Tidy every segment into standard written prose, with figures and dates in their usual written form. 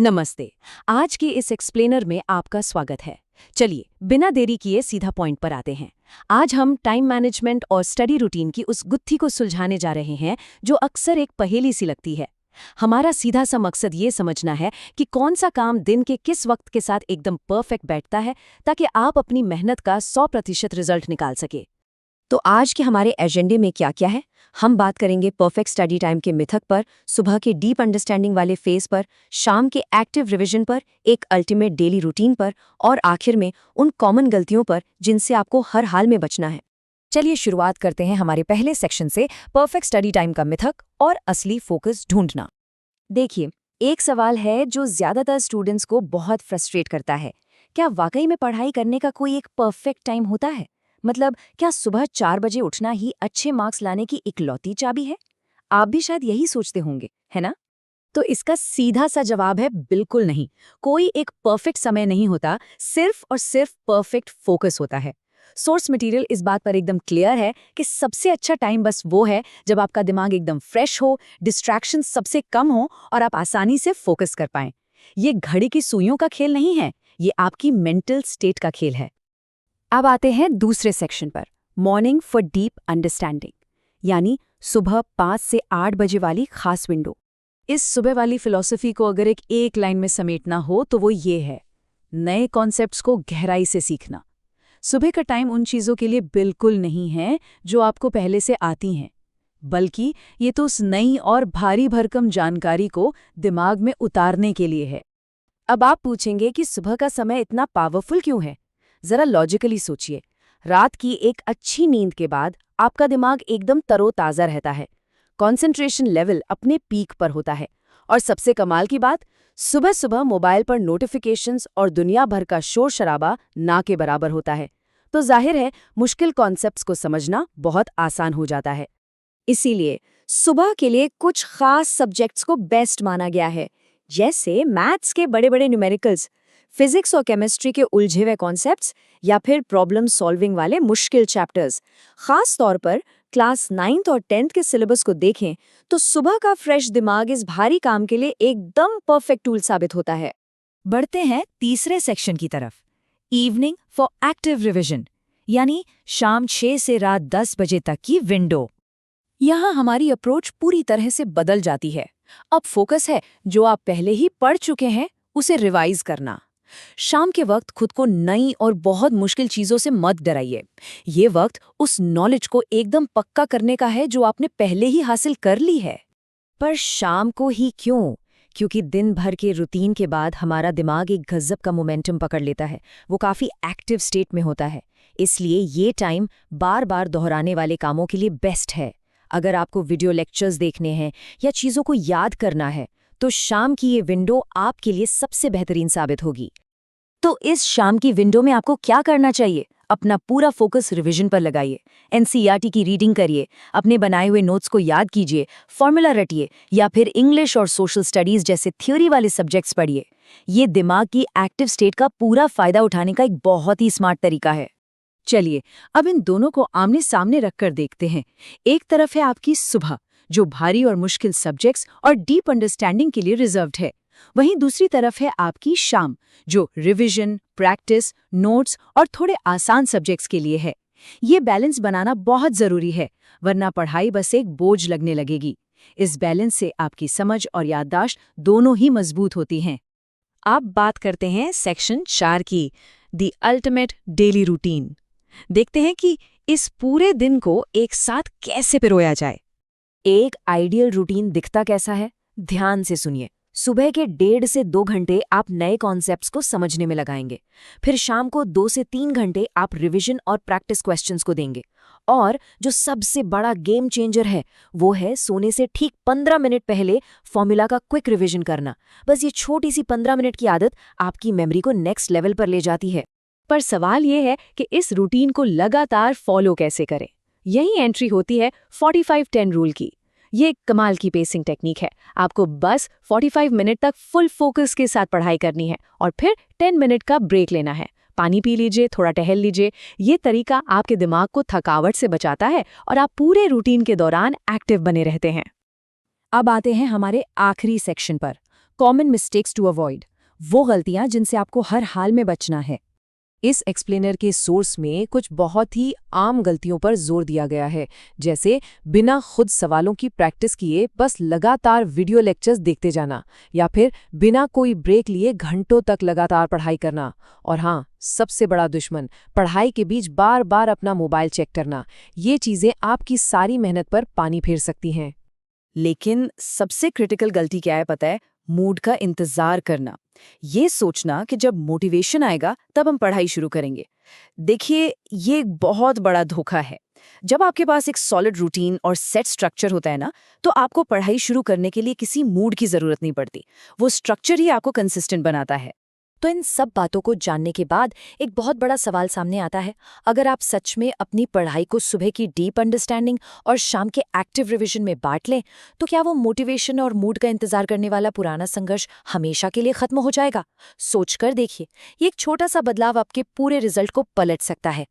नमस्ते। आज के इस एक्सप्लेनर में आपका स्वागत है। चलिए बिना देरी किए सीधा पॉइंट पर आते हैं। आज हम टाइम मैनेजमेंट और स्टडी रूटीन की उस गुत्थी को सुलझाने जा रहे हैं जो अक्सर एक पहेली सी लगती है। हमारा सीधा सा मकसद ये समझना है कि कौन सा काम दिन के किस वक्त के साथ एकदम परफेक्ट बैठता है ताकि आप अपनी मेहनत का 100% रिजल्ट निकाल सके। तो आज के हमारे एजेंडे में क्या क्या है? हम बात करेंगे परफेक्ट स्टडी टाइम के मिथक पर, सुबह के डीप अंडरस्टैंडिंग वाले फेज पर, शाम के एक्टिव रिवीजन पर, एक अल्टीमेट डेली रूटीन पर और आखिर में उन कॉमन गलतियों पर जिनसे आपको हर हाल में बचना है। चलिए शुरुआत करते हैं हमारे पहले सेक्शन से, परफेक्ट स्टडी टाइम का मिथक और असली फोकस ढूंढना। देखिए, एक सवाल है जो ज्यादातर स्टूडेंट्स को बहुत फ्रस्ट्रेट करता है। क्या वाकई में पढ़ाई करने का कोई एक परफेक्ट टाइम होता है? मतलब क्या सुबह 4 बजे उठना ही अच्छे मार्क्स लाने की इकलौती चाबी है? आप भी शायद यही सोचते होंगे, है ना? तो इसका सीधा सा जवाब है बिल्कुल नहीं। कोई एक परफेक्ट समय नहीं होता, सिर्फ और सिर्फ परफेक्ट फोकस होता है। सोर्स मटेरियल इस बात पर एकदम क्लियर है कि सबसे अच्छा टाइम बस वो है जब आपका दिमाग एकदम फ्रेश हो, डिस्ट्रैक्शन सबसे कम हो और आप आसानी से फोकस कर पाएं। ये घड़ी की सुइयों का खेल नहीं है, ये आपकी मेंटल स्टेट का खेल है। अब आते हैं दूसरे सेक्शन पर, मॉर्निंग फॉर डीप अंडरस्टैंडिंग, यानी सुबह 5 से 8 बजे वाली खास विंडो। इस सुबह वाली फिलॉसफी को अगर एक लाइन में समेटना हो तो वो ये है, नए कॉन्सेप्ट्स को गहराई से सीखना। सुबह का टाइम उन चीज़ों के लिए बिल्कुल नहीं है जो आपको पहले से आती हैं, बल्कि ये तो उस नई और भारी भरकम जानकारी को दिमाग में उतारने के लिए है। अब आप पूछेंगे कि सुबह का समय इतना पावरफुल क्यों है? जरा लॉजिकली सोचिए। रात की एक अच्छी नींद के बाद आपका दिमाग एकदम तरोताज़ा रहता है, कंसंट्रेशन लेवल अपने पीक पर होता है और सबसे कमाल की बात, सुबह सुबह मोबाइल पर नोटिफिकेशंस और दुनिया भर का शोर शराबा ना के बराबर होता है। तो जाहिर है मुश्किल कॉन्सेप्ट्स को समझना बहुत आसान हो जाता है। इसीलिए सुबह के लिए कुछ खास सब्जेक्ट्स को बेस्ट माना गया है, जैसे मैथ्स के बड़े बड़े न्यूमेरिकल्स, फिजिक्स और केमिस्ट्री के उलझे हुए कॉन्सेप्ट्स या फिर प्रॉब्लम सॉल्विंग वाले मुश्किल चैप्टर्स। खास तौर पर क्लास 9th और 10th के सिलेबस को देखें तो सुबह का फ्रेश दिमाग इस भारी काम के लिए एकदम परफेक्ट टूल साबित होता है। बढ़ते हैं तीसरे सेक्शन की तरफ, इवनिंग फॉर एक्टिव रिविजन, यानी शाम 6 से रात 10 बजे तक की विंडो। यहाँ हमारी अप्रोच पूरी तरह से बदल जाती है। अब फोकस है जो आप पहले ही पढ़ चुके हैं उसे रिवाइज करना। शाम के वक्त खुद को नई और बहुत मुश्किल चीजों से मत डराइए। ये वक्त उस नॉलेज को एकदम पक्का करने का है जो आपने पहले ही हासिल कर ली है। पर शाम को ही क्यों? क्योंकि दिन भर के रूटीन के बाद हमारा दिमाग एक गजब का मोमेंटम पकड़ लेता है, वो काफी एक्टिव स्टेट में होता है। इसलिए ये टाइम बार बार दोहराने वाले कामों के लिए बेस्ट है। अगर आपको वीडियो लेक्चर्स देखने हैं या चीजों को याद करना है तो शाम की ये विंडो आपके लिए सबसे बेहतरीन साबित होगी। तो इस शाम की विंडो में आपको क्या करना चाहिए? अपना पूरा फोकस रिवीजन पर लगाइए, एनसीईआरटी की रीडिंग करिए, अपने बनाए हुए नोट्स को याद कीजिए, फॉर्मूला रटिए या फिर इंग्लिश और सोशल स्टडीज जैसे थ्योरी वाले सब्जेक्ट्स पढ़िए। ये दिमाग की एक्टिव स्टेट का पूरा फायदा उठाने का एक बहुत ही स्मार्ट तरीका है। चलिए अब इन दोनों को आमने सामने रखकर देखते हैं। एक तरफ है आपकी सुबह, जो भारी और मुश्किल सब्जेक्ट्स और डीप अंडरस्टैंडिंग के लिए रिजर्व्ड है। वहीं दूसरी तरफ है आपकी शाम, जो रिवीजन, प्रैक्टिस, नोट्स और थोड़े आसान सब्जेक्ट्स के लिए है। ये बैलेंस बनाना बहुत जरूरी है, वरना पढ़ाई बस एक बोझ लगने लगेगी। इस बैलेंस से आपकी समझ और याददाश्त दोनों ही मजबूत होती हैं। अब बात करते हैं सेक्शन 4 की, द अल्टीमेट डेली रूटीन। देखते हैं कि इस पूरे दिन को एक साथ कैसे पिरोया जाए। एक आइडियल रूटीन दिखता कैसा है? ध्यान से सुनिए। सुबह के 1.5 से 2 घंटे आप नए कॉन्सेप्ट्स को समझने में लगाएंगे। फिर शाम को 2 से 3 घंटे आप रिवीजन और प्रैक्टिस क्वेश्चंस को देंगे। और जो सबसे बड़ा गेम चेंजर है वो है सोने से ठीक 15 मिनट पहले फॉर्मूला का क्विक रिवीजन करना। बस ये छोटी सी 15 मिनट की आदत आपकी मेमोरी को नेक्स्ट लेवल पर ले जाती है। पर सवाल ये है कि इस रूटीन को लगातार फॉलो कैसे करें। यही एंट्री होती है 45-10 रूल की। ये एक कमाल की पेसिंग टेक्निक है। आपको बस 45 मिनट तक फुल फोकस के साथ पढ़ाई करनी है और फिर 10 मिनट का ब्रेक लेना है। पानी पी लीजिए, थोड़ा टहल लीजिए। ये तरीका आपके दिमाग को थकावट से बचाता है और आप पूरे रूटीन के दौरान एक्टिव बने रहते हैं। अब आते हैं हमारे आखिरी सेक्शन पर, कॉमन मिस्टेक्स टू अवॉइड, वो गलतियां जिनसे आपको हर हाल में बचना है। इस एक्सप्लेनर के सोर्स में कुछ बहुत ही आम गलतियों पर जोर दिया गया है, जैसे बिना खुद सवालों की प्रैक्टिस किए बस लगातार वीडियो लेक्चर्स देखते जाना, या फिर बिना कोई ब्रेक लिए घंटों तक लगातार पढ़ाई करना, और हाँ, सबसे बड़ा दुश्मन, पढ़ाई के बीच बार बार अपना मोबाइल चेक करना। ये चीज़ें आपकी सारी मेहनत पर पानी फेर सकती हैं। लेकिन सबसे क्रिटिकल गलती क्या है पता है? मूड का इंतजार करना। ये सोचना कि जब मोटिवेशन आएगा तब हम पढ़ाई शुरू करेंगे। देखिए, ये एक बहुत बड़ा धोखा है। जब आपके पास एक सॉलिड रूटीन और सेट स्ट्रक्चर होता है ना, तो आपको पढ़ाई शुरू करने के लिए किसी मूड की जरूरत नहीं पड़ती। वो स्ट्रक्चर ही आपको कंसिस्टेंट बनाता है। तो इन सब बातों को जानने के बाद एक बहुत बड़ा सवाल सामने आता है। अगर आप सच में अपनी पढ़ाई को सुबह की डीप अंडरस्टैंडिंग और शाम के एक्टिव रिवीजन में बांट लें, तो क्या वो मोटिवेशन और मूड का इंतजार करने वाला पुराना संघर्ष हमेशा के लिए खत्म हो जाएगा? सोचकर देखिए, ये एक छोटा सा बदलाव आपके पूरे रिजल्ट को पलट सकता है।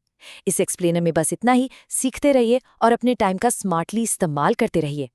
इस एक्सप्लेनर में बस इतना ही। सीखते रहिए और अपने टाइम का स्मार्टली इस्तेमाल करते रहिए।